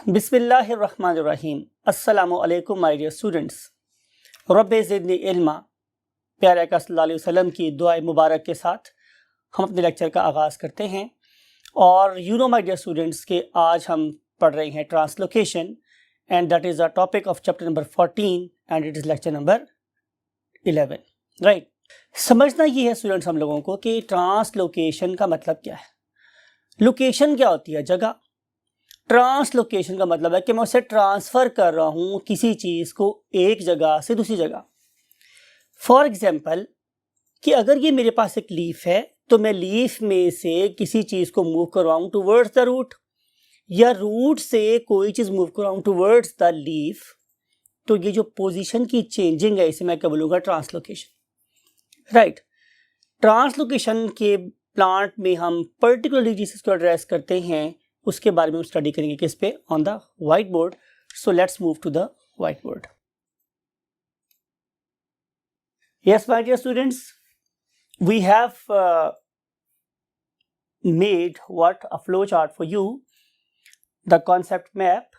बिस्मिल्लाहिर्रहमानिर्रहीम। अस्सलामु अलैकुम माय डियर स्टूडेंट्स। रब्बे ज़िदनी इल्मा। प्यारे आका सल्लल्लाहु अलैहि वसल्लम की दुआए मुबारक के साथ हम अपने लेक्चर का आगाज़ करते हैं। और माय डियर स्टूडेंट्स के आज हम पढ़ रहे हैं translocation and that is the topic of chapter number 14 and it is lecture number 11। Right, समझना ये है स्टूडेंट्स हम लोगों को कि ट्रांसलोकेशन का मतलब क्या है। लोकेशन क्या होती है? जगह। ट्रांसलोकेशन का मतलब है कि मैं उसे ट्रांसफ़र कर रहा हूँ किसी चीज़ को एक जगह से दूसरी जगह। फॉर एग्जाम्पल कि अगर ये मेरे पास एक लीफ है तो मैं लीफ में से किसी चीज़ को मूव करवाऊँ टूवर्ड्स द रूट, या रूट से कोई चीज़ मूव करवाऊँ टूवर्ड्स द लीफ, तो ये जो पोजीशन की चेंजिंग है इसे मैं क्या बोलूँगा? ट्रांसलोकेशन। राइट, ट्रांसलोकेशन के प्लांट में हम पर्टिकुलरली जिस को एड्रेस करते हैं उसके बारे में हम स्टडी करेंगे किस पे? On the whiteboard. So let's move to the whiteboard. Yes my dear students, we have made what a flow chart for you, the concept map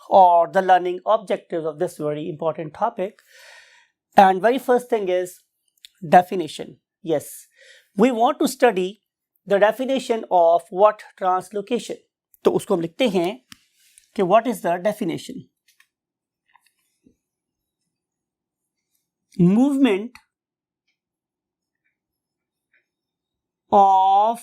or the learning objectives of this very important topic. And very first thing is definition. Yes, we want to study the definition of what? Translocation. तो उसको हम लिखते हैं कि what is the definition? Movement of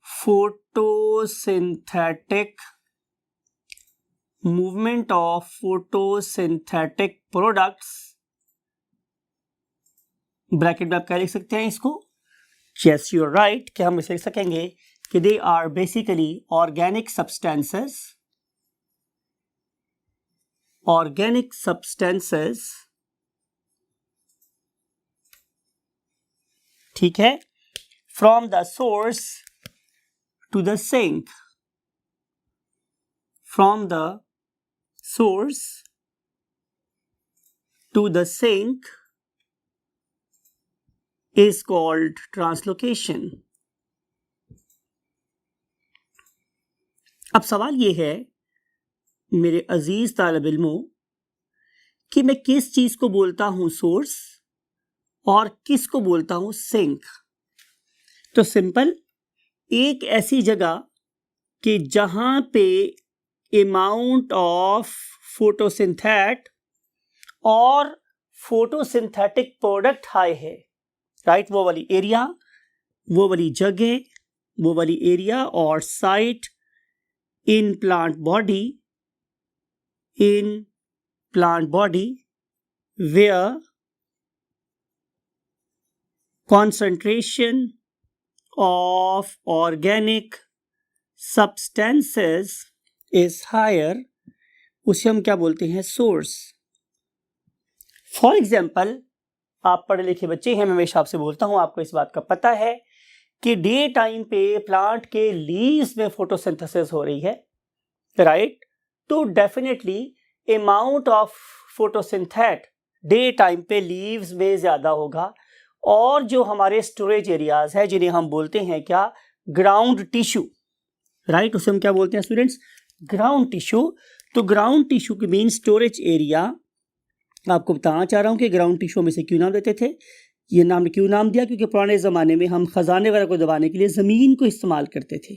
photosynthetic products, bracket में आप क्या लिख सकते हैं इसको? Yes, you are right कि हम इसे लिख सकेंगे कि they are basically organic substances, ठीक है, from the source to the sink, from the source to the sink is called translocation. अब सवाल ये है मेरे अजीज तालिब इल्मों कि मैं किस चीज को बोलता हूं सोर्स और किस को बोलता हूं सिंक। तो सिंपल, एक ऐसी जगह कि जहां पे अमाउंट ऑफ फोटोसिंथेट और फोटोसिंथेटिक प्रोडक्ट हाई है। राइट, वो वाली एरिया, वो वाली जगह, वो वाली एरिया और site in plant body where concentration of organic substances is higher, उसे हम क्या बोलते हैं? सोर्स। फॉर एग्जाम्पल, आप पढ़े लिखे बच्चे हैं, मैं हमेशा आपसे बोलता हूं, आपको इस बात का पता है कि डे टाइम पे प्लांट के लीव्स में फोटोसिंथेसिस हो रही है। राइट, तो definitely amount of photosynthate day time पे लीव्स में ज्यादा होगा। और जो हमारे स्टोरेज एरियाज है जिन्हें हम बोलते हैं क्या? Ground tissue. राइट, उसे हम क्या बोलते हैं स्टूडेंट्स? Ground tissue. तो ग्राउंड टिश्यू के मीन स्टोरेज एरिया। आपको बताना चाह रहा हूं कि ग्राउंड टिश्यू में से क्यों नाम देते थे। ये नाम क्यों नाम दिया? क्योंकि पुराने ज़माने में हम ख़जाने वगैरह को दबाने के लिए ज़मीन को इस्तेमाल करते थे।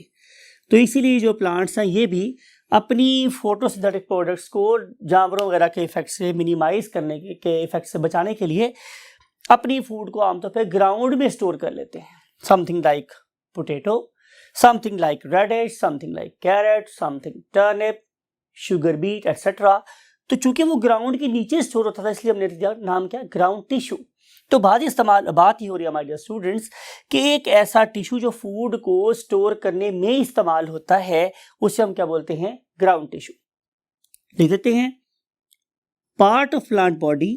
तो इसीलिए जो प्लांट्स हैं ये भी अपनी फोटोसिंथेटिक प्रोडक्ट्स को जानवरों वगैरह के इफेक्ट से मिनिमाइज करने के इफेक्ट से बचाने के लिए अपनी फूड को आमतौर पर ग्राउंड में स्टोर कर लेते हैं। Something like potato, something like radish, something like carrot, something turnip, sugar beet etcetera. तो चूंकि वो ग्राउंड के नीचे स्टोर होता था इसलिए हमने दिया नाम क्या? Ground tissue. तो बात ही हो रही है माय डियर स्टूडेंट्स कि एक ऐसा टिश्यू जो फूड को स्टोर करने में इस्तेमाल होता है उसे हम क्या बोलते हैं? Ground tissue. लिख देते हैं part of plant body,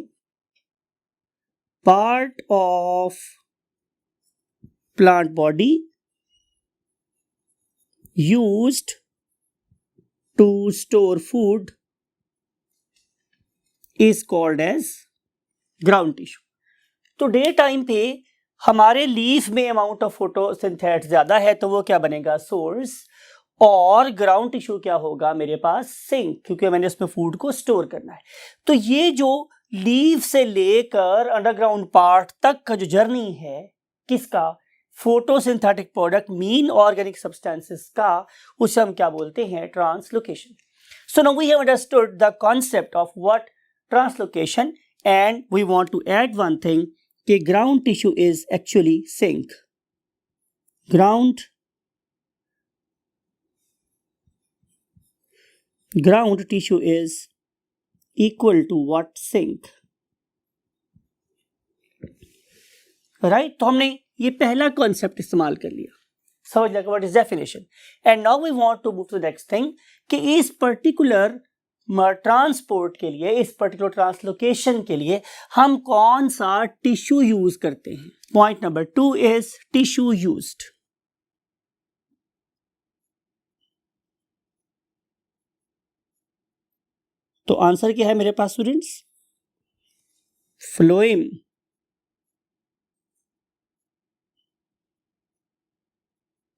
part of plant body used to store food is called as ground tissue. तो डे टाइम पे हमारे लीफ में अमाउंट ऑफ फोटोसिंथेट ज्यादा है तो वो क्या बनेगा? सोर्स। और ग्राउंड टिश्यू क्या होगा मेरे पास, सिंक, क्योंकि मैंने उसमें फूड को स्टोर करना है। तो ये जो लीव से लेकर अंडरग्राउंड पार्ट तक का जो जर्नी है किसका, photosynthetic product mean organic substances का, उसे हम क्या बोलते हैं, translocation. So now we have understood the concept of what translocation, and we want to add one thing कि ground tissue is actually sink. Ground tissue is equal to what, sink, right? तो हमने ये पहला concept इस्तेमाल कर लिया, समझ लगा what is definition. And now we want to move to the next thing कि इस पर्टिकुलर ट्रांसपोर्ट के लिए, इस पर्टिकुलर ट्रांसलोकेशन के लिए हम कौन सा टिश्यू यूज करते हैं। Point number 2 is tissue used. तो आंसर क्या है मेरे पास स्टूडेंट्स, फ्लोएम।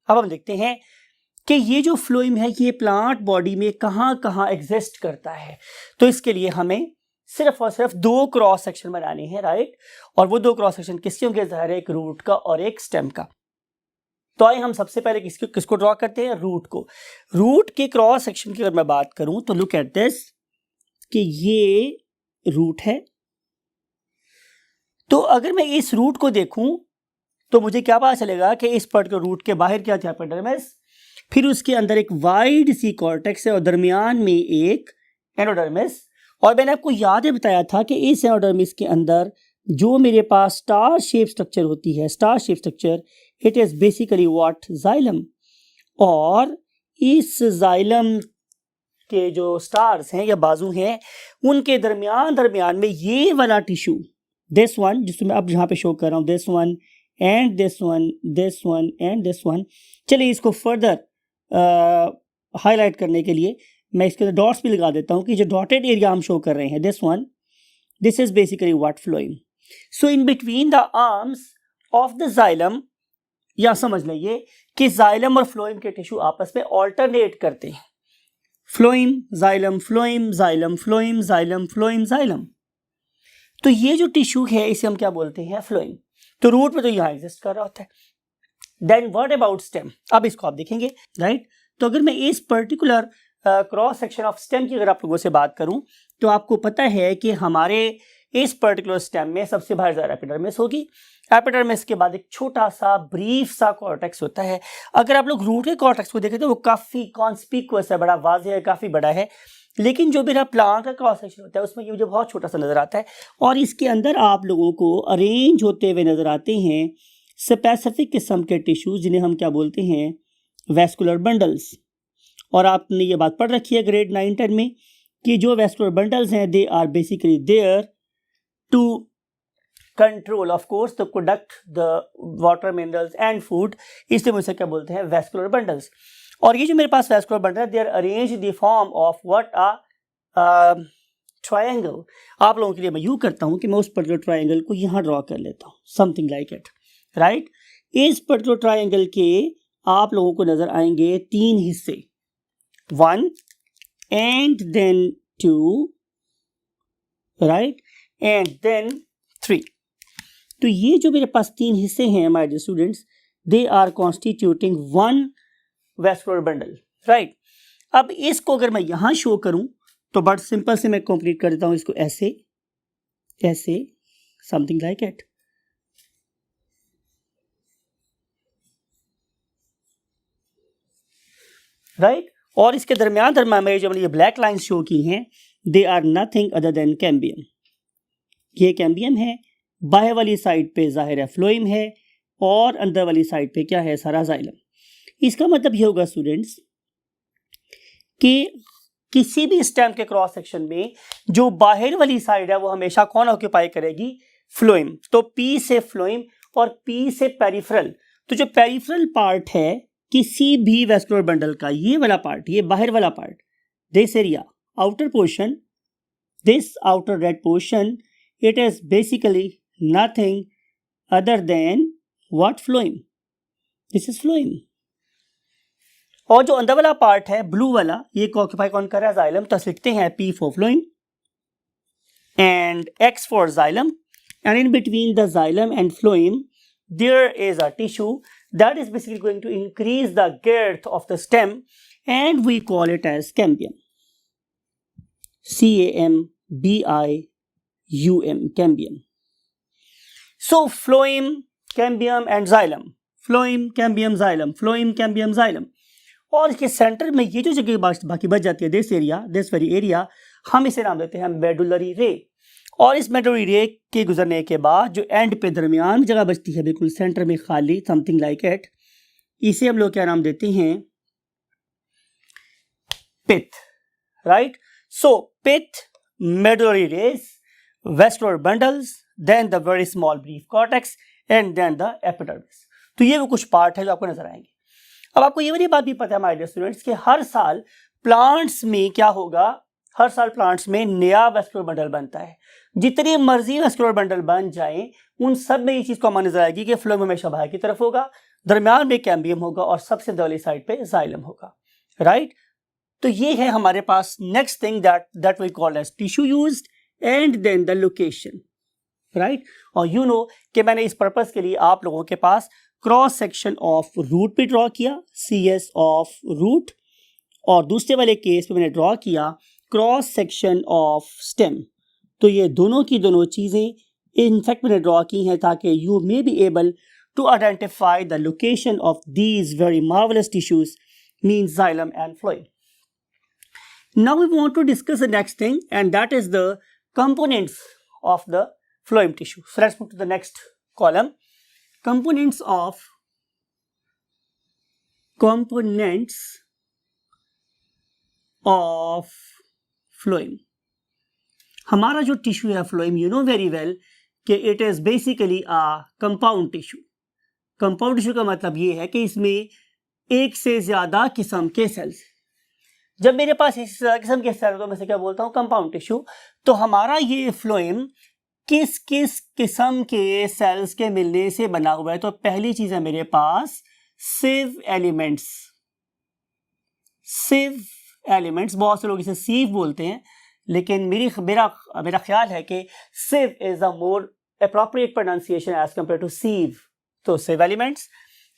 अब हम देखते हैं कि ये जो फ्लोएम है ये प्लांट बॉडी में कहां कहां एग्जिस्ट करता है। तो इसके लिए हमें सिर्फ और सिर्फ 2 क्रॉस सेक्शन बनाने हैं, राइट? और वो 2 क्रॉस सेक्शन किसके होंगे, ज़ाहिर है एक रूट का और एक स्टेम का। तो आइए हम सबसे पहले किसको ड्रॉ करते हैं, रूट को। रूट के क्रॉस सेक्शन की अगर मैं बात करूं तो लुक एट दिस कि ये रूट है। तो अगर मैं इस रूट को देखूं तो मुझे क्या पता चलेगा कि इस पर्टिकुलर रूट के बाहर क्या था, एपिडर्मिस, फिर उसके अंदर एक वाइड सी कॉर्टेक्स है और दरमियान में एक एंडोडर्मिस। और मैंने आपको याद है बताया था कि इस एंडोडर्मिस के अंदर जो मेरे पास स्टार शेप स्ट्रक्चर होती है, star shape structure, it is basically what, xylem. और इस जाइलम के जो स्टार्स हैं या बाजू हैं उनके दरमियान में ये वाला टिश्यू, दिस वन, जिसमें अब यहाँ पे शो कर रहा हूँ, this one and this one, this one and this one. चलिए इसको फर्दर हाईलाइट करने के लिए मैं इसके अंदर डॉट्स भी लगा देता हूँ कि जो डॉटेड एरिया हम शो कर रहे हैं, this one, this is basically what, phloem. So in between the arms of the xylem, या समझ लीजिए कि जाइलम और फ्लोएम के टिश्यू आपस में ऑल्टरनेट करते हैं, phloem xylem, phloem xylem, phloem xylem, phloem xylem. तो ये जो टिश्यू है इसे हम क्या बोलते हैं, फ्लोएम। तो रूट में तो यहाँ एग्जिस्ट कर रहा होता है। देन व्हाट अबाउट स्टेम, अब इसको आप देखेंगे, राइट? तो अगर मैं इस particular cross section of stem की अगर आप लोगों से बात करूं तो आपको पता है कि हमारे इस पर्टिकुलर स्टेम में सबसे बाहर ज़्यादा एपिडर्मिस होगी। एपिडर्मिस के बाद एक छोटा सा ब्रीफ सा कॉर्टेक्स होता है। अगर आप लोग रूट के कॉर्टेक्स को देखें तो वो काफ़ी कॉन्स्पिक्यूअस है, बड़ा वाज़ेह है, काफ़ी बड़ा है। लेकिन जो मेरा प्लांट का क्रॉस सेक्शन होता है उसमें ये मुझे बहुत छोटा सा नज़र आता है। और इसके अंदर आप लोगों को अरेंज होते हुए नज़र आते हैं स्पेसिफिक किस्म के टिश्यूज, जिन्हें हम क्या बोलते हैं, वैस्कुलर बंडल्स। और आपने ये बात पढ़ रखी है ग्रेड 9-10 में कि जो वैस्कुलर बंडल्स हैं they are basically there to control of course the conduct the water, minerals and food, इसलिए मुझे क्या बोलते हैं, वैस्कुलर बंडल्स। और ये जो मेरे पास वैस्कुलर बंडल है they are arrange the form of what a triangle. आप लोगों के लिए मैं यूँ करता हूँ कि मैं उस पर्टिकुलर ट्रायंगल को यहाँ ड्रॉ कर लेता हूँ, समथिंग लाइक इट, राइट? इस पर्टिकुलर ट्रायंगल के आप लोगों को नजर आएंगे 3 हिस्से, 1 and then 2, right, and then 3। तो ये जो मेरे पास 3 हिस्से हैं my dear students, they are constituting 1 vascular bundle, right? अब इसको अगर मैं यहां शो करूं तो बड़ा सिंपल से मैं कंप्लीट कर देता हूं इसको ऐसे ऐसे, समथिंग लाइक इट, राइट? और इसके दरमियान में जो ये ब्लैक लाइंस शो की हैं they are nothing other than cambium. ये कैम्बियम है, बाहर वाली साइड पे जाहिर है फ्लोएम है और अंदर वाली साइड पे क्या है, सारा जाइलम। इसका मतलब ये होगा स्टूडेंट्स कि किसी भी स्टेम के क्रॉस सेक्शन में जो बाहर वाली साइड है वो हमेशा कौन ऑक्यूपाई करेगी, फ्लोएम। तो पी से फ्लोएम और पी से पेरिफेरल। तो जो पेरिफेरल पार्ट है किसी भी वैस्कुलर बंडल का, ये वाला पार्ट, ये बाहर वाला part, this area, outer portion, this outer red portion, it is basically nothing other than what, phloem. This is phloem. और जो अंदर वाला पार्ट है ब्लू वाला, ये ऑक्यूपाई कौन कर रहा है? जाइलम। तो लिखते हैं P for phloem and X for xylem, and in between the xylem and phloem there is a tissue that is basically going to increase the girth of the stem, and we call it as cambium. C-A-M-B-I-U-M, cambium. So phloem, cambium and xylem, phloem, cambium, xylem, phloem, cambium, xylem. और इसके centre में ये जो जगह बाकी बच जाती है, this area, this very area, हम इसे नाम देते हैं मेडुलरी रे। और इस मेडुलरी रे के गुजरने के बाद जो एंड पे दरमियान जगह बचती है, बिल्कुल सेंटर में खाली, समथिंग लाइक इट, इसे हम लोग क्या नाम देते हैं? Pith, right? So pith, medullary rays, vascular bundles, then the very small brief cortex and then the epidermis. तो ये वो कुछ पार्ट है जो आपको नजर आएंगे। अब आपको ये वाली बात भी पता है माय डियर स्टूडेंट्स कि हर साल प्लांट्स में क्या होगा? हर साल प्लांट्स में नया वेस्कुलर बंडल बनता है। जितने मर्जी वेस्कुलर बंडल बन जाएं, उन सब में ये चीज कॉमन नजर आएगी कि फ्लोएम हमेशा बाहर की तरफ होगा, दरमियान में कैम्बियम होगा और सबसे वाली साइड पे जाइलम होगा, राइट? तो ये है हमारे पास next thing that we call as tissue used and then the location, right? और यू नो कि मैंने इस पर्पस के लिए आप लोगों के पास क्रॉस सेक्शन ऑफ रूट पे ड्रॉ किया, CS ऑफ रूट, और दूसरे वाले केस पे मैंने ड्रॉ किया क्रॉस सेक्शन ऑफ स्टेम। तो ये दोनों की दोनों चीजें इनफैक्ट मैंने ड्रॉ की हैं ताकि you may be able to identify the location of these very marvellous tissues, means xylem and phloem. Now we want to discuss the next thing, and that is the components of the phloem tissue. So let's move to the next column. Components of phloem. हमारा जो tissue है phloem, you know very well कि it is basically a compound tissue. Compound tissue का मतलब ये है कि इसमें एक से ज्यादा किस्म के सेल्स. जब मेरे पास इस किस्म के सेल को मैं से क्या बोलता हूँ? Compound tissue. तो हमारा ये फ्लोएम किस किस किस्म के सेल्स के मिलने से बना हुआ है? तो पहली चीज है मेरे पास सिव एलिमेंट्स. सिव एलिमेंट्स, बहुत से लोग इसे सीव बोलते हैं, लेकिन मेरा ख्याल है कि sieve is a more appropriate pronunciation as compared to sieve. तो sieve elements,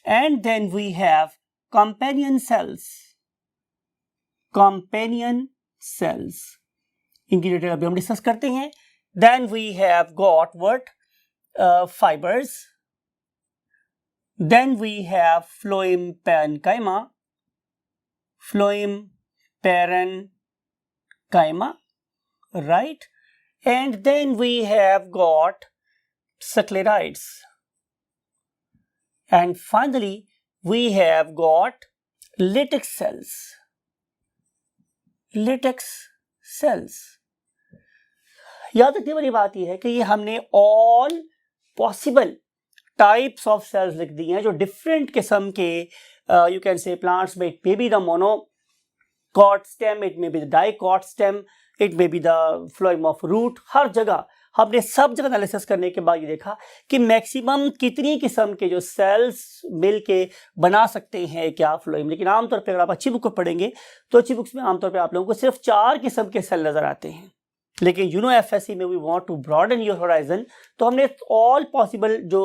and then we have companion cells. इनकी डिटेल अभी हम डिस्कस करते हैं. Then we have got what? Fibers. Then we have phloem parenchyma, right? And then we have got sclerites. And finally, we have got latex cells. याद रखने वाली बात यह है कि ये हमने all possible types of cells लिख दी हैं जो डिफरेंट किस्म के यू कैन से प्लांट्स में. It may be the monocot stem, it may be the dicot stem, it may be the phloem of root. हर जगह हमने सब जगह एनालिसिस करने के बाद ये देखा कि मैक्सिमम कितनी किस्म के जो सेल्स मिल के बना सकते हैं क्या फ्लोएम. लेकिन आमतौर पर अगर आप अच्छी बुक को पढ़ेंगे तो अच्छी बुक्स में आमतौर पर आप लोगों को सिर्फ 4 किस्म के सेल नजर आते हैं. लेकिन यू नो FSC में we want to broaden your horizon, तो हमने ऑल पॉसिबल जो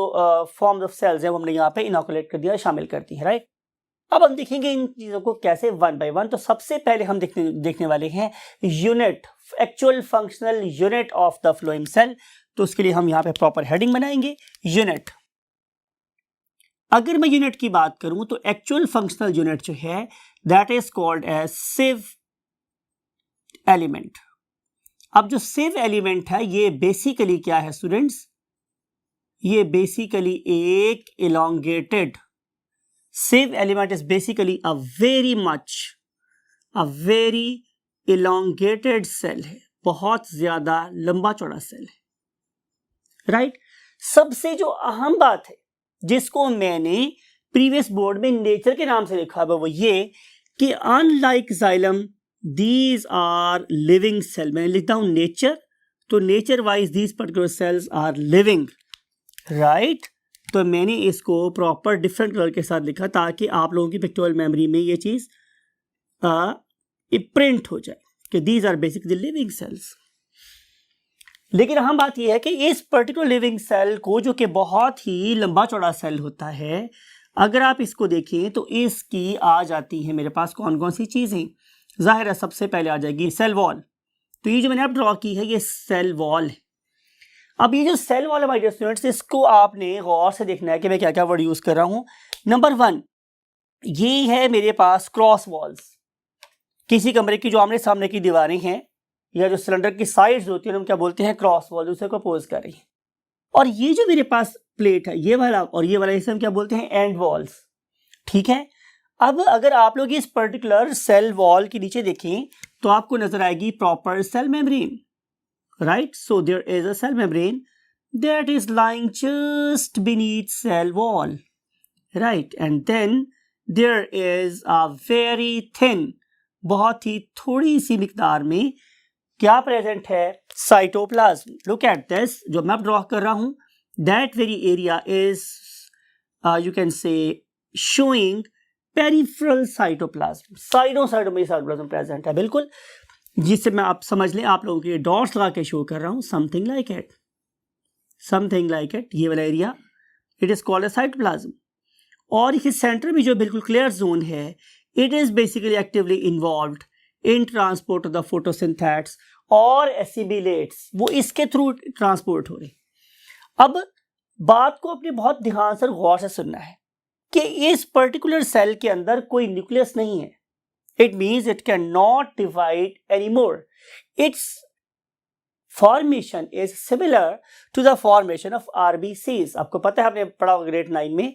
फॉर्म्स ऑफ सेल्स हैं वो हमने यहाँ पे इनोकुलेट कर दिया, शामिल कर दी है, राइट. अब हम देखेंगे इन चीज़ों को कैसे वन बाय वन. तो सबसे पहले हम देखने वाले हैं unit, actual functional unit of the phloem cell. तो उसके लिए हम यहाँ पे प्रॉपर हेडिंग बनाएंगे, यूनिट. अगर मैं यूनिट की बात करूं तो एक्चुअल फंक्शनल यूनिट जो है that is called as sieve element. अब जो सिव एलिमेंट है ये बेसिकली क्या है स्टूडेंट्स? ये बेसिकली एक elongated sieve element is basically a very elongated cell है. बहुत ज्यादा लंबा चौड़ा सेल है, राइट. सबसे जो अहम बात है जिसको मैंने प्रीवियस बोर्ड में नेचर के नाम से लिखा है वो ये कि unlike xylem these are living cell. मैं लिखता हूं नेचर, तो nature wise these particular cells are living, right? तो मैंने इसको प्रॉपर डिफरेंट कलर के साथ लिखा ताकि आप लोगों की पिक्टोरियल मेमोरी में ये चीज़ प्रिंट हो जाए कि these are basically living cells. लेकिन हम बात यह है कि इस पर्टिकुलर लिविंग सेल को, जो कि बहुत ही लंबा चौड़ा सेल होता है, अगर आप इसको देखें तो इसकी आ जाती है मेरे पास कौन कौन सी चीज़ें। जाहिर है सबसे पहले आ जाएगी सेल वॉल। तो ये जो मैंने अब ड्रॉ की है ये सेल वॉल है। अब ये जो सेल वॉल है माय डियर स्टूडेंट्स, इसको आपने गौर से देखना है कि मैं क्या क्या वर्ड यूज़ कर रहा हूँ। नंबर 1, ये है मेरे पास क्रॉस वॉल्स। किसी कमरे की जो आमने सामने की दीवारें हैं या जो सिलेंडर की साइड्स होती हैं, हम क्या बोलते हैं, क्रॉस वॉल, दूसरे को अपोज कर रही है। और ये जो मेरे पास प्लेट है, ये वाला और ये वाला, इसे हम क्या बोलते हैं, एंड वॉल्स। ठीक है। अब अगर आप लोग इस पर्टिकुलर सेल वॉल के नीचे देखें तो आपको नजर आएगी proper cell membrane, right. So there is a cell membrane that is lying just beneath cell wall, right. And then there is a very thin, बहुत ही थोड़ी सी मिकदार में क्या प्रेजेंट है, साइटोप्लाज्म। लुक एट दिस, जो मैं ड्रॉ कर रहा हूं, that very area is you can से शोइंग पेरिफेरल साइटोप्लाज्म। साइडों में साइटोप्लाज्म प्रेजेंट है, बिल्कुल, जिससे मैं आप समझ लें, आप लोगों के डॉट्स लगा के शो कर रहा हूं, something like it, something like it. ये वाला area it is called a cytoplasm. और इस सेंटर में जो बिल्कुल क्लियर जोन है, it is basically actively involved in transport of the photosynthates और एसिमिलेट्स, वो इसके थ्रू ट्रांसपोर्ट हो रहे। अब बात को अपने बहुत ध्यान से गौर से सुनना है कि इस पर्टिकुलर सेल के अंदर कोई न्यूक्लियस नहीं है। It means it can not divide anymore. Its formation is similar to the formation of RBCs. आपको पता है, आपने पढ़ा होगा ग्रेड 9 में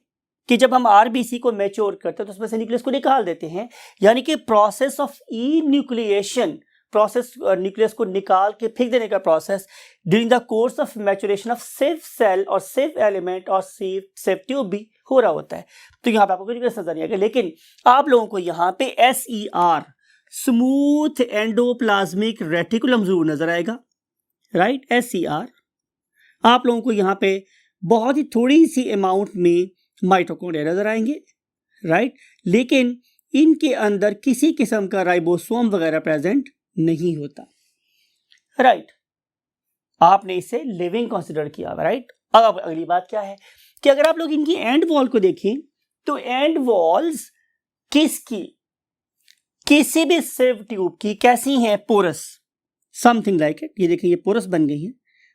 कि जब हम आरबीसी को मैच्योर करते हैं तो उसमें से न्यूक्लियस को निकाल देते हैं, यानी कि process of enucleation, process nucleus को निकाल के फेंक देने का process during the course of maturation of sieve cell और सिव एलिमेंट और सिव ट्यूब भी हो रहा होता है। तो यहाँ पे आपको न्यूक्लियस नजर नहीं आएगा, लेकिन आप लोगों को यहाँ पे SER, स्मूथ एंडोप्लाज्मिक रेटिकुलम जरूर नजर आएगा, राइट। SER। आप लोगों को यहाँ पे बहुत ही थोड़ी सी अमाउंट में माइटोकॉन्ड्रिया नजर आएंगे, राइट। लेकिन इनके अंदर किसी किस्म का राइबोसोम वगैरह प्रेजेंट नहीं होता, राइट। आपने इसे लिविंग कंसीडर किया, राइट। अब अगली बात क्या है कि अगर आप लोग इनकी एंड वॉल को देखें तो एंड वॉल्स किसकी, किसी भी सिव ट्यूब की कैसी हैं, पोरस, समथिंग लाइक इट। ये देखिए, ये पोरस बन गई है,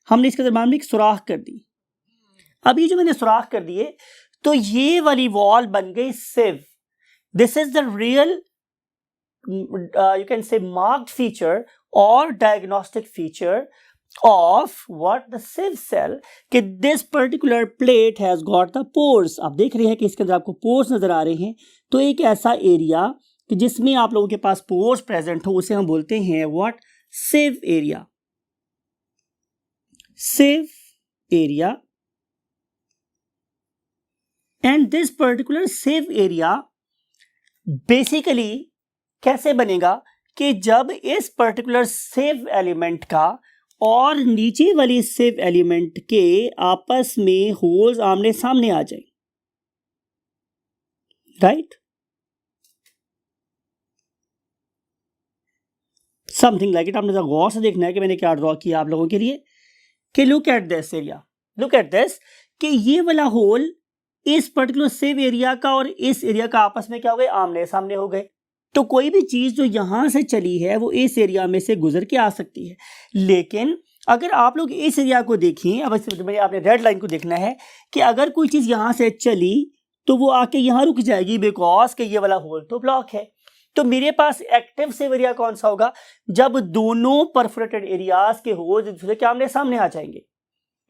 हमने इसके दरम्यान में एक सुराख कर दी। अब ये जो मैंने सुराख कर दिए तो ये वाली वॉल बन गई sieve. This is the real you can say marked feature और diagnostic feature of what the sieve cell, कि this particular plate has got the pores। आप देख रहे हैं कि इसके अंदर आपको pores नजर आ रहे हैं। तो एक ऐसा एरिया कि जिसमें आप लोगों के पास pores प्रेजेंट हो, उसे हम बोलते हैं what, sieve area, sieve area। and this particular sieve area basically कैसे बनेगा कि जब इस पर्टिकुलर सिव एलिमेंट का और नीचे वाली सिव एलिमेंट के आपस में होल्स आमने सामने आ जाए, राइट। Something like it. आपने गौर से देखना है कि मैंने क्या ड्रॉ किया आप लोगों के लिए कि look at this area, look at this, कि ये वाला होल इस पर्टिकुलर सिव एरिया का और इस एरिया का आपस में क्या हो गए, आमने सामने हो गए। तो कोई भी चीज जो यहां से चली है वो इस एरिया में से गुजर के आ सकती है। लेकिन अगर आप लोग इस एरिया को देखें, अब आपने रेड लाइन को देखना है कि अगर कोई चीज यहां से चली तो वो आके यहां रुक जाएगी, बिकॉज कि ये वाला होल तो ब्लॉक है। तो मेरे पास एक्टिव सिव एरिया कौन सा होगा, जब दोनों परफोरेटेड एरियाज के होल्स एक दूसरे के आमने सामने आ जाएंगे।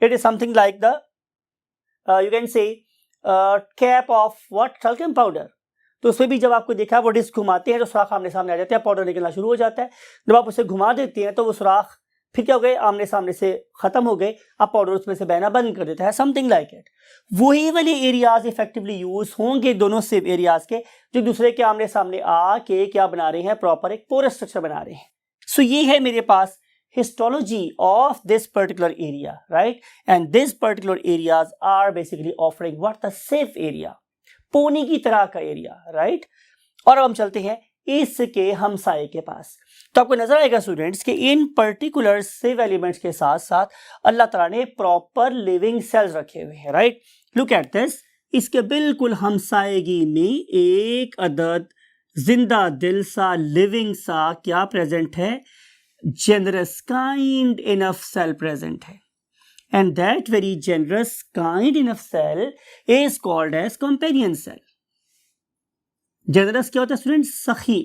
It is something like the you can से cap of what, talcum powder. तो उसमें भी जब आपको देखा वो डिस्क घुमाते हैं तो सुराख आमने सामने आ जाते हैं, पाउडर निकलना शुरू हो जाता है। जब आप उसे घुमा देते हैं तो वो सुराख फिर क्या हो गए, आमने सामने से खत्म हो गए, अब पाउडर उसमें से बहना बंद कर देता है, समथिंग लाइक इट। वही वाले एरियाज इफेक्टिवली यूज होंगे दोनों सिव एरियाज के, जो दूसरे के आमने सामने आके क्या बना रहे हैं, प्रॉपर एक पोरस स्ट्रक्चर बना रहे हैं। सो ये है मेरे पास histology of this particular area, right? And these particular areas are basically offering what? The safe area, पोनी की तरह का एरिया, राइट? और अब हम चलते हैं इसके हमसाये के पास। तो आपको नजर आएगा स्टूडेंट्स कि इन पर्टिकुलर सेव एलिमेंट्स के साथ साथ अल्लाह ताला ने प्रॉपर लिविंग सेल्स रखे हुए हैं, राइट? लुक एट दिस, इसके बिल्कुल हमसायगी में एक अदद जिंदा दिल सा, लिविंग सा क्या प्रेजेंट है? generous kind enough cell present है, and that very generous kind enough cell is called as companion cell. generous क्या होता है स्टूडेंट? सखी,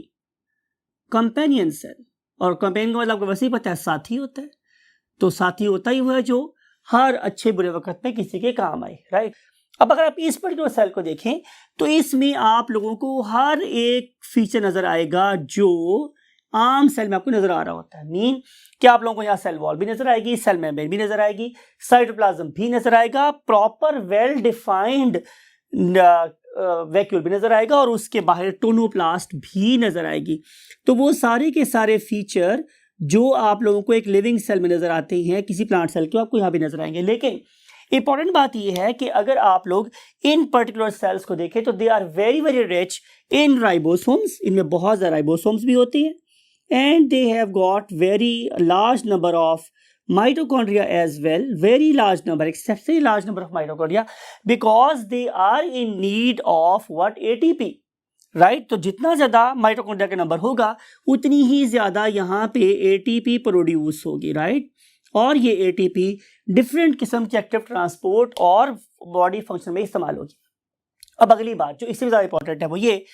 companion cell, और companion का मतलब आपको वैसे ही पता है, साथी होता है। तो साथी होता ही हुआ है जो हर अच्छे बुरे वक्त में किसी के काम आए, राइट? अब अगर आप इस पर्टिकुलर सेल को देखें तो इसमें आप लोगों को हर एक फीचर नजर आएगा जो आम सेल में आपको नजर आ रहा होता है। मीन कि आप लोगों को यहाँ सेल वॉल भी नजर आएगी, सेल मेम्ब्रेन भी नजर आएगी, साइटोप्लाज्म भी नजर आएगा, प्रॉपर वेल डिफाइंड वैक्यूल भी नजर आएगा, और उसके बाहर टोनोप्लास्ट भी नजर आएगी। तो वो सारे के सारे फीचर जो आप लोगों को एक लिविंग सेल में नजर आते हैं, किसी प्लांट सेल के आपको यहाँ भी नजर आएंगे। लेकिन इंपॉर्टेंट बात यह है कि अगर आप लोग इन पर्टिकुलर सेल्स को देखें तो they are very very rich in ribosomes, इनमें बहुत ज़्यादा राइबोसोम्स भी होती हैं, and they have got very large number of mitochondria as well, very large number, exceptionally large number of mitochondria, because they are in need of what? ATP, right? तो जितना ज़्यादा mitochondria का नंबर होगा उतनी ही ज़्यादा यहाँ पे ATP प्रोड्यूस होगी, राइट? और ये ATP डिफरेंट किस्म के एक्टिव ट्रांसपोर्ट और बॉडी फंक्शन में इस्तेमाल होगी। अब अगली बात जो इससे ज़्यादा इंपॉर्टेंट है वो ये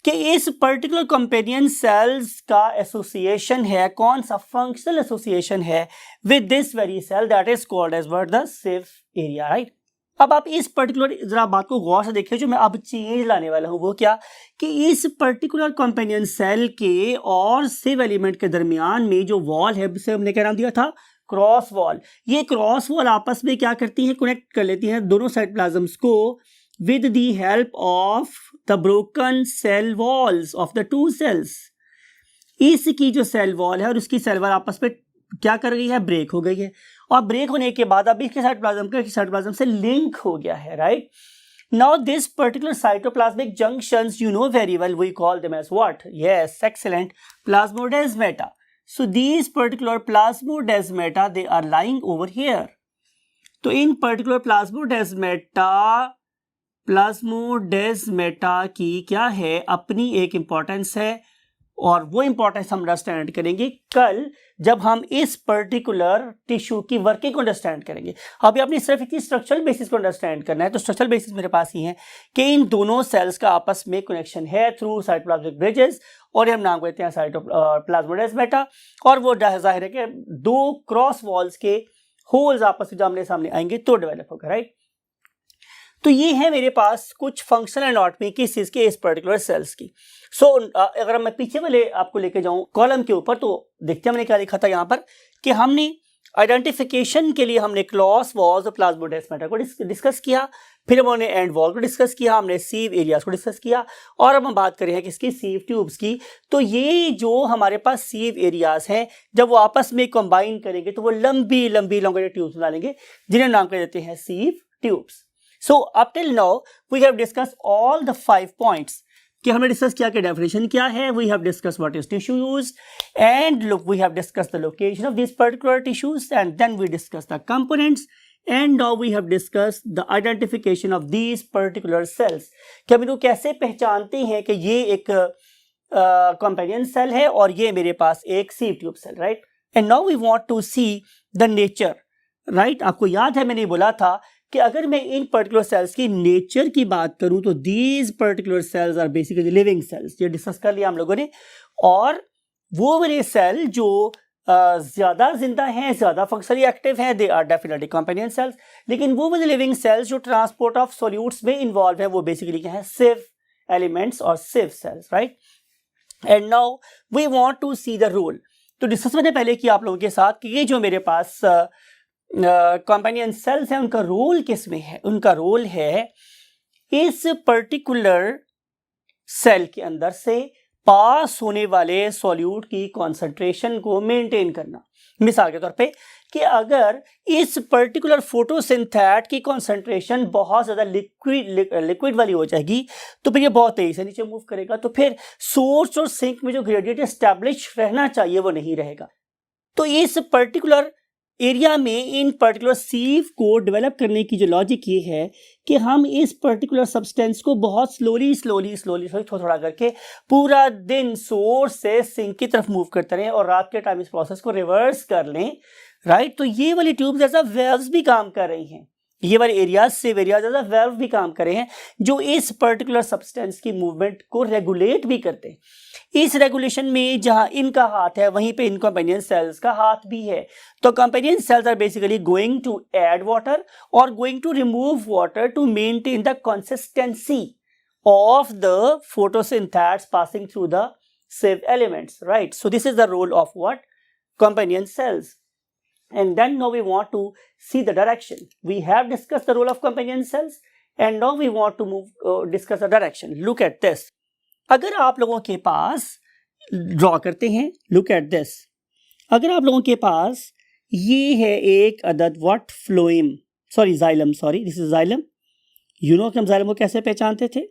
कि इस पर्टिकुलर कंपेनियन सेल्स का एसोसिएशन है, कौन सा फंक्शनल एसोसिएशन है with this very cell that is called as what? The safe area, right? अब आप इस पर्टिकुलर जरा बात को गौर से देखिए, जो मैं अब चेंज लाने वाला हूं वो क्या कि इस पर्टिकुलर कंपेनियन सेल के और सेव एलिमेंट के दरमियान में जो वॉल है उसे हमने क्या नाम दिया था? Cross wall. ये क्रॉस वॉल आपस में क्या करती है? कनेक्ट कर लेती हैं दोनों साइटोप्लाज्म्स को with the help of the broken cell walls of the two cells. इसकी जो सेल वॉल है और उसकी सेल वॉल आपस में क्या कर गई है? ब्रेक हो गई है, और ब्रेक होने के बाद अब इसके साइटोप्लाज्म से लिंक हो गया है, right? Now this particular cytoplasmic junctions you know very well, we call them as what? Yes, excellent, plasmodesmata. So these particular plasmodesmata they are lying over here. तो इन पर्टिकुलर प्लाज्मोडेस्माटा की क्या है? अपनी एक इंपॉर्टेंस है, और वो इंपॉर्टेंस हम अंडरस्टैंड करेंगे कल जब हम इस पर्टिकुलर टिश्यू की वर्किंग को अंडरस्टैंड करेंगे। अभी आपने सिर्फ इसकी स्ट्रक्चरल बेसिस को अंडरस्टैंड करना है। तो स्ट्रक्चरल बेसिस मेरे पास ही है कि इन दोनों सेल्स का आपस में कनेक्शन है थ्रू साइटोप्लाज्मिक ब्रिजेस, और हम नाम कहते हैं प्लाज्मोडेस्माटा। और वो जाहिर है कि दो क्रॉस वॉल्स के होल्स आपस में आमने सामने आएंगे तो डेवलप होगा, राइट? तो ये है मेरे पास कुछ फंक्शनल एनाटॉमी किस चीज के? इस पर्टिकुलर सेल्स की। सो अगर मैं पीछे वाले आपको लेके जाऊं कॉलम के ऊपर, तो देखते हैं हमने क्या लिखा था यहाँ पर कि हमने आइडेंटिफिकेशन के लिए हमने क्रॉस वॉल्स और प्लाज्मोडेस्माटा को डिस्कस किया, फिर हमने एंड वॉल को डिस्कस किया, हमने सीव एरियाज को डिस्कस किया, और अब हम बात कर रहे हैं किसकी? सीव ट्यूब्स की। तो ये जो हमारे पास सीव एरियाज हैं जब वो आपस में कंबाइन करेंगे तो वो लंबी लंबी लॉन्गेटेड ट्यूब्स बना लेंगे जिन्हें नाम कर देते हैं sieve tubes. So up till now we have discussed all the 5 points कि हमने डिस्कस किया कि डेफिनेशन क्या है, we have discussed what is tissue use, and look we have discussed the location of these particular tissues, and then we discussed the components, and now we have discussed the identification of these particular cells कि हम इनको कैसे पहचानते हैं कि ये एक companion cell है और ये मेरे पास एक sieve tube cell, right? And now we want to see the nature, right? आपको याद है मैंने बोला था कि अगर मैं इन पर्टिकुलर सेल्स की नेचर की बात करूं तो these particular cells are basically living cells, ये डिस्कस कर लिया हम लोगों ने। और वो वाले सेल जो ज़्यादा जिंदा हैं, ज़्यादा फंक्शनली एक्टिव हैं, they are definitely companion cells. लेकिन वो वाले लिविंग सेल्स जो ट्रांसपोर्ट ऑफ सॉल्यूट्स में इन्वॉल्व है वो बेसिकली क्या है? सिव एलिमेंट्स और sieve cells, right? And now we want to see the role. तो डिस्कस मैंने पहले किया आप लोगों के साथ कि ये जो मेरे पास कंपेनियन सेल्स हैं उनका रोल किस में है? उनका रोल है इस पर्टिकुलर सेल के अंदर से पास होने वाले सॉल्यूट की कॉन्सेंट्रेशन को मेंटेन करना। मिसाल के तौर पे कि अगर इस पर्टिकुलर फोटोसिंथेट की कॉन्सेंट्रेशन बहुत ज़्यादा लिक्विड वाली हो जाएगी तो फिर ये बहुत तेज़ी से नीचे मूव करेगा, तो फिर सोर्स और सिंक में जो ग्रेडियंट एस्टैब्लिश रहना चाहिए वो नहीं रहेगा। तो इस पर्टिकुलर एरिया में इन पर्टिकुलर सीव को डेवलप करने की जो लॉजिक ये है कि हम इस पर्टिकुलर सब्सटेंस को बहुत स्लोली थोड़ा करके पूरा दिन सोर्स से सिंक की तरफ मूव करते रहें और रात के टाइम इस प्रोसेस को रिवर्स कर लें, राइट। तो ये वाली ट्यूब्स एज अ वेल्व्स भी काम कर रही हैं, ये वाले areas sieve areas as a valve भी काम कर रहे हैं जो इस पर्टिकुलर सब्सटेंस की मूवमेंट को रेगुलेट भी करते हैं। इस रेगुलेशन में जहां इनका हाथ है वहीं पे इन कंपेनियन सेल्स का हाथ भी है। तो companion cells are basically going to add water और going to remove water to maintain the consistency of the photosynthetes passing through the sieve elements, right? So this is the role of what? Companion cells. And then now we want to see the direction. We have discussed the role of companion cells and now we want to discuss the direction. Look at this. अगर आप लोगों के पास draw करते हैं, look at this. अगर आप लोगों के पास ये है एक अदद what? xylem, this is xylem. You know कि हम xylem को कैसे पहचानते थे?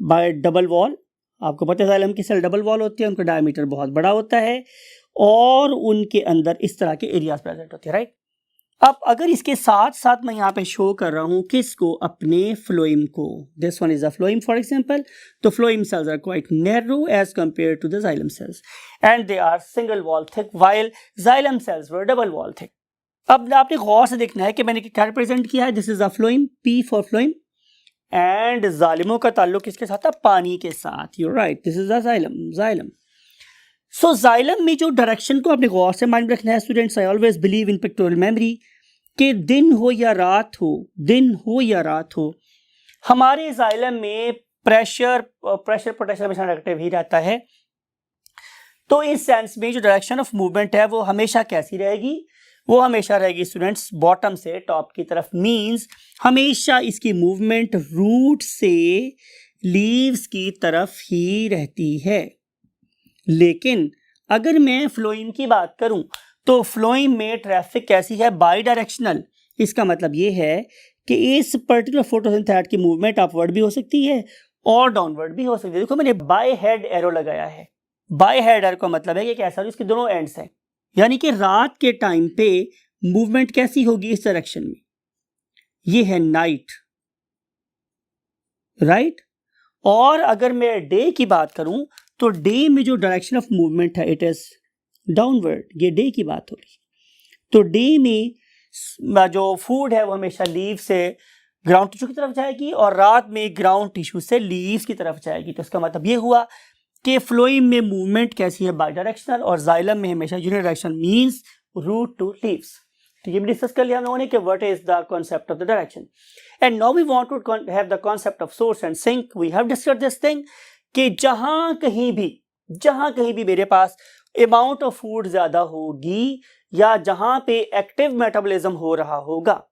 By double wall. आपको पता है xylem की सेल डबल वॉल होती है, उनका डायमीटर बहुत बड़ा होता है और उनके अंदर इस तरह के एरियाज प्रेजेंट होते हैं, राइट। अब अगर इसके साथ साथ मैं यहाँ पे शो कर रहा हूँ किसको? अपने फ्लोएम को। This one is a phloem for example. तो phloem cells are quite narrow as compare to the xylem cells and they are single wall thick while xylem cells were double wall thick. अब आपने गौर से देखना है कि मैंने क्या represent किया है। This is a phloem, P for phloem, and जालिमों का ताल्लुक किसके साथ है? पानी के साथ। You right, this is a xylem। So xylem में जो डायरेक्शन को आपने गौर से माइंड रखना है students. I always believe in pictorial memory कि दिन हो या रात हो, हमारे xylem में प्रेशर पोटेंशियल हमेशा नेगेटिव ही रहता है। तो इस सेंस में जो डायरेक्शन ऑफ मूवमेंट है वो हमेशा कैसी रहेगी? वो हमेशा रहेगी स्टूडेंट्स बॉटम से टॉप की तरफ। मींस हमेशा इसकी मूवमेंट रूट से लीव्स की तरफ ही रहती है। लेकिन अगर मैं फ्लोएम की बात करूं तो फ्लोएम में ट्रैफिक कैसी है? By directional. इसका मतलब ये है कि इस पर्टिकुलर फोटोसिंथेट की मूवमेंट अपवर्ड भी हो सकती है और डाउनवर्ड भी हो सकती है। देखो मैंने बाय हेड एरो लगाया है। बाय हेड एरो का मतलब है कि कैसा है, इसके दोनों एंड्स हैं, यानी कि रात के टाइम पे मूवमेंट कैसी होगी? इस डायरेक्शन में। ये है नाइट, राइट। और अगर मैं डे की बात करूं तो डे में जो डायरेक्शन ऑफ मूवमेंट है इट इज डाउनवर्ड। ये डे की बात हो रही। तो डे में जो फूड है वो हमेशा लीव से ग्राउंड टिश्यू की तरफ जाएगी और रात में ग्राउंड टिश्यू से लीव्स की तरफ जाएगी। तो इसका मतलब ये हुआ कि फ्लोएम में मूवमेंट कैसी है? बाई डायरेक्शनल, और xylem में हमेशा unidirectional means root to leaves. तो ये भी डिस्कस कर लिया हम लोगों ने कि what is the concept of the direction. And now we want to have the concept of source and sink. We have discussed this thing कि जहां कहीं भी मेरे पास अमाउंट ऑफ फूड ज्यादा होगी या जहां पे एक्टिव मेटाबॉलिज्म हो रहा होगा,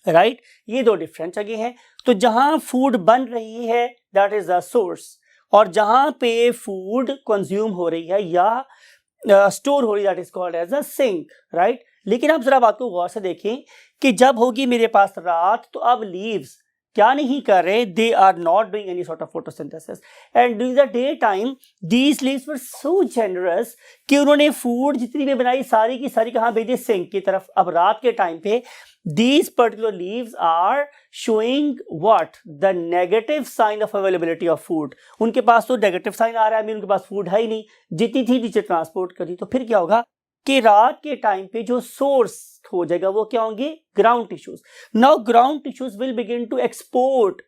राइट, ये दो डिफरेंट जगह हैं। तो जहां फूड बन रही है दैट इज द सोर्स, और जहां पे फूड कंज्यूम हो रही है या स्टोर हो रही है that is called as a sink, right. लेकिन आप जरा बात को गौर से देखें कि जब होगी मेरे पास रात तो अब लीव्स क्या नहीं कर रहे? They are not doing any sort of photosynthesis and during the day time these leaves were so generous कि उन्होंने फूड जितनी भी बनाई सारी की सारी कहाँ भेजी? सिंक की तरफ। अब रात के टाइम पे these particular leaves are showing what? The negative sign of availability of food. उनके पास तो नेगेटिव साइन आ रहा है, उनके पास फूड है ही नहीं, जितनी थी नीचे ट्रांसपोर्ट करी। तो फिर क्या होगा कि रात के टाइम पे जो सोर्स हो जाएगा वो क्या होंगे? Ground tissues. Now ground tissues will begin to export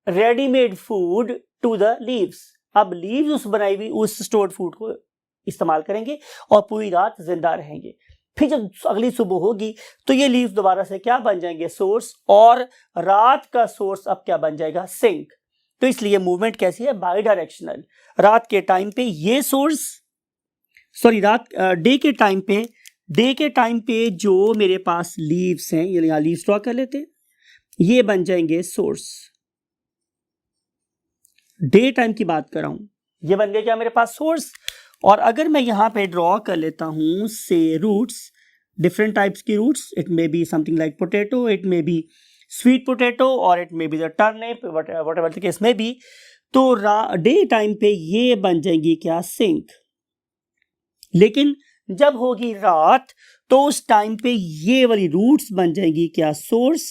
readymade food to the leaves. अब लीव्स उस बनाई हुई उस स्टोर्ड फूड को इस्तेमाल करेंगे और पूरी रात जिंदा रहेंगे। फिर जब अगली सुबह होगी तो ये लीव्स दोबारा से क्या बन जाएंगे? सोर्स, और रात का सोर्स अब क्या बन जाएगा? सिंक। तो इसलिए मूवमेंट कैसी है? By directional. रात के टाइम पे ये सोर्स, डे के टाइम पे जो मेरे पास लीव्स हैं, ये यहाँ लीव्स ड्रॉ कर लेते हैं, ये बन जाएंगे सोर्स। डे टाइम की बात कर रहा हूं, ये बन गया क्या मेरे पास सोर्स। और अगर मैं यहाँ पे ड्रॉ कर लेता हूँ से रूट्स, डिफरेंट टाइप्स की roots, it may be something like potato, it may be sweet potato और it may be the turnip, whatever the case may be, तो डे टाइम पे ये बन जाएंगी क्या सिंक। लेकिन जब होगी रात तो उस टाइम पे ये वाली रूट्स बन जाएंगी क्या सोर्स,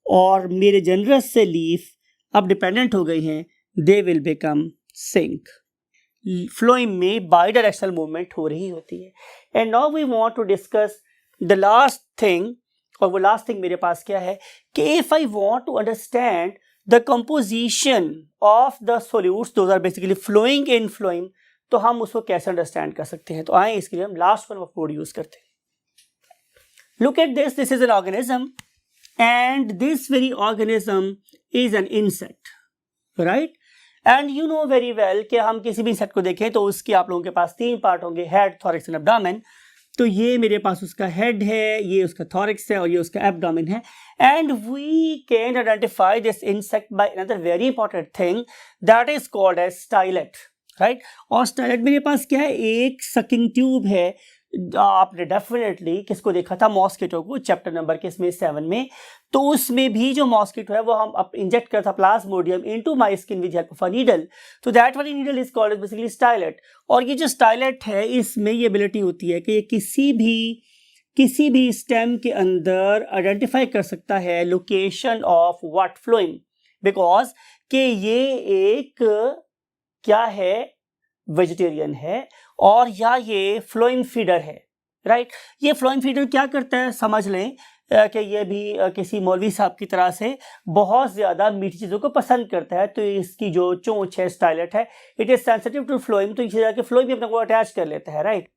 और मेरे जनरस से लीफ अब डिपेंडेंट हो गई हैं, they will become sink. Phloem में बाई डायरेक्शनल मूवमेंट हो रही होती है। And now we want to discuss the last thing, और वो लास्ट थिंग मेरे पास क्या है कि if I want to understand the composition of the solutes those are basically flowing in phloem, तो हम उसको कैसे अंडरस्टैंड कर सकते हैं। तो आए इसके लिए हम last one of code use करते हैं। Look at this, this is an organism and this very organism is an insect, right. And you know very well कि हम किसी भी इंसेक्ट को देखें तो उसके आप लोगों के पास 3 पार्ट होंगे, हेड, थॉरैक्स एंड एब्डोमेन। तो ये मेरे पास उसका हेड है, ये उसका थॉरैक्स है और ये उसका एब्डोमेन है। And we can identify this insect by another very important thing that is called as stylet, right. और स्टाइलेट मेरे पास क्या है, एक सकिंग ट्यूब है। आपने डेफिनेटली किसको देखा था, मॉस्किटो को, चैप्टर नंबर के इसमें 7 में। तो उसमें भी जो मॉस्किटो है वो हम अब इंजेक्ट करता Plasmodium into my skin with help of a needle, तो दैट वाली needle is called basically stylet. और ये जो स्टाइलेट है इसमें ये एबिलिटी होती है कि ये किसी भी स्टेम के अंदर आइडेंटिफाई कर सकता है location of what phloem, because कि ये एक क्या है, वेजिटेरियन है और या ये फ्लोइंग फीडर है, राइट। ये फ्लोइंग फीडर क्या करता है, समझ लें कि ये भी किसी मौलवी साहब की तरह से बहुत ज़्यादा मीठी चीज़ों को पसंद करता है। तो इसकी जो चोंच है, स्टाइलेट है, it is sensitive to phloem, तो इसे जाके फ्लोइंग भी अपने को अटैच कर लेता है, राइट।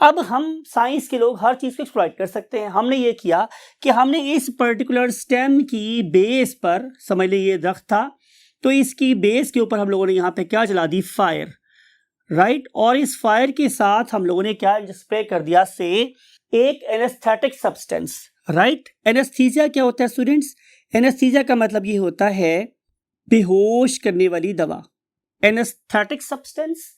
अब हम साइंस के लोग हर चीज़ को एक्सप्लॉइट कर सकते हैं। हमने ये किया कि हमने इस पर्टिकुलर स्टेम की बेस पर, समझ लीजिए ये दरख्त था, तो इसकी बेस के ऊपर हम लोगों ने यहाँ पे क्या जला दी, फायर, राइट। और इस फायर के साथ हम लोगों ने क्या स्प्रे कर दिया से एक एनेस्थेटिक सब्सटेंस, राइट। एनेस्थीसिया क्या होता है स्टूडेंट्स, एनेस्थीसिया का मतलब ये होता है बेहोश करने वाली दवा। एनेस्थेटिक सब्सटेंस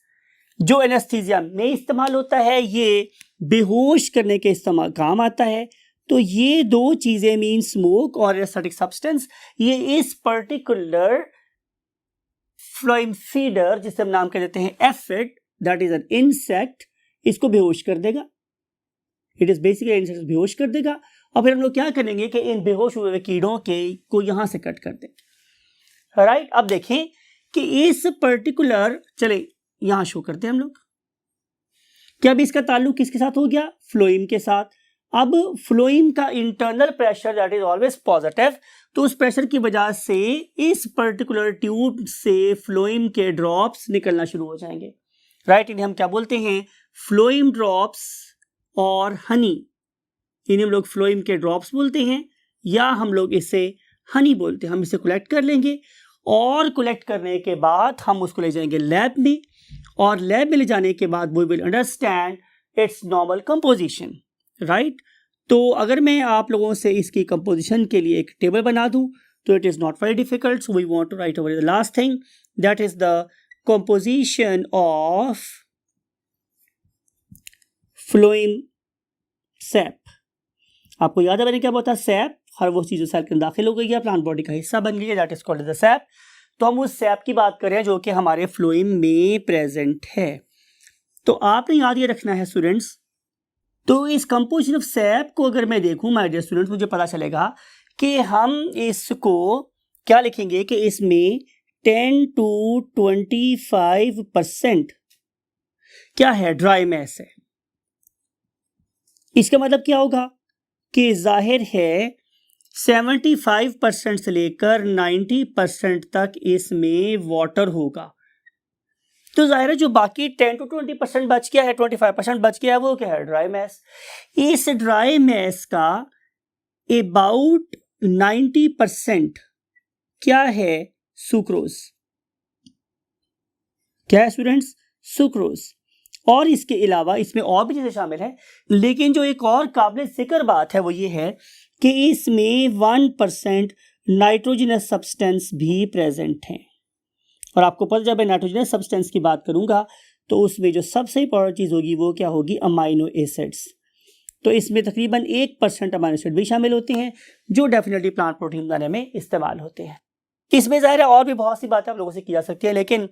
जो एनेस्थीसिया में इस्तेमाल होता है, ये बेहोश करने के इस्तेमाल काम आता है। तो ये दो चीजें मीन स्मोक और एनेस्थेटिक सब्सटेंस, ये इस पर्टिकुलर फ्लोइंग फीडर जिसे हम नाम कह देते हैं aphid, that is an insect, इसको बेहोश कर देगा। इट इज बेसिकली इंसेक्ट बेहोश कर देगा। और फिर हम लोग क्या करेंगे कि इन बेहोश हुए कीड़ों के को यहां से कट कर देंगे, राइट। अब देखें कि इस पर्टिकुलर, चले यहां शो करते हैं हम लोग कि अब इसका ताल्लुक किसके साथ हो गया, फ्लोइम के साथ। अब फ्लोइम का internal pressure that is always positive, तो उस प्रेशर की वजह से इस पर्टिकुलर ट्यूब से फ्लोइम के ड्रॉप्स निकलना शुरू हो जाएंगे, राइट। इन्हें हम क्या बोलते हैं, फ्लोइम ड्रॉप्स और हनी। इन्हें हम लोग फ्लोइम के ड्रॉप्स बोलते हैं या हम लोग इसे हनी बोलते हैं। हम इसे कलेक्ट कर लेंगे और कलेक्ट करने के बाद हम उसको ले जाएंगे लैब में, और लैब में ले जाने के बाद we will understand its normal composition, right. तो अगर मैं आप लोगों से इसकी कंपोजिशन के लिए एक टेबल बना दूं तो it is not very difficult, so we want to write over the last thing, that is the composition of phloem sap. आपको याद है मैंने क्या बोला था, सैप, हर वो चीज़ जो सेल के अंदर दाखिल हो गई है, प्लांट बॉडी का हिस्सा बन गई है, that is called the SAP. तो हम उस सैप की बात कर रहे हैं जो कि हमारे फ्लोइम में प्रेजेंट है। तो आपने याद ये रखना है स्टूडेंट्स, तो इस कंपोजिशन ऑफ सैप को अगर मैं देखूं माय डियर स्टूडेंट्स, मुझे पता चलेगा कि हम इसको क्या लिखेंगे कि इसमें 10 to 25% क्या है, ड्राई मैस है। इसका मतलब क्या होगा कि जाहिर है 75% से लेकर 90% तक इसमें वाटर होगा। तो जाहिर है जो बाकी 10 to 20% बच गया है, 25% बच गया है, वो क्या है, ड्राई मैस। इस ड्राई मैस का अबाउट 90% क्या है, सुक्रोज। क्या है स्टूडेंट्स, सुक्रोज। और इसके अलावा इसमें और भी चीजें शामिल हैं, लेकिन जो एक और काबिल जिक्र बात है वो ये है कि इसमें 1% नाइट्रोजनस सब्सटेंस भी प्रेजेंट हैं। और आपको पता जब मैं नाइट्रोजनस सब्सटेंस की बात करूंगा तो उसमें जो सबसे इंपॉर्टेंट चीज़ होगी वो क्या होगी, अमाइनो एसिड्स। तो इसमें तकरीबन 1% अमाइनो एसिड भी शामिल होते हैं जो डेफिनेटली प्लांट प्रोटीन बनाने में इस्तेमाल होते हैं। इसमें ज़ाहिर है और भी बहुत सी बातें आप लोगों से की जा सकती है, लेकिन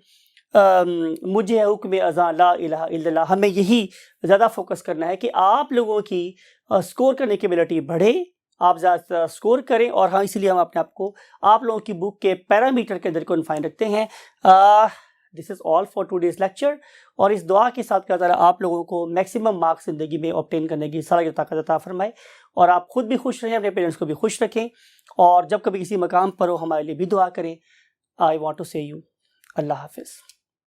मुझे हुक्म अज़ां ला इलाहा इल्लल्लाह, हमें यही ज़्यादा फोकस करना है कि आप लोगों की स्कोर करने की एबिलिटी बढ़े, आप ज़्यादा स्कोर करें। और हाँ, इसलिए हम अपने आप को आप लोगों की बुक के पैरामीटर के अंदर कन्फाइन रखते हैं। This is all for today's lecture. और इस दुआ के साथ क्या आप लोगों को मैक्सिमम मार्क्स ज़िंदगी में ऑब्टेन करने की सलाहियत ताकत अता फरमाए, और आप खुद भी खुश रहें, अपने पेरेंट्स को भी खुश रखें, और जब कभी किसी मकाम पर हो हमारे लिए भी दुआ करें। आई वॉन्ट टू से यू अल्लाह हाफिज़।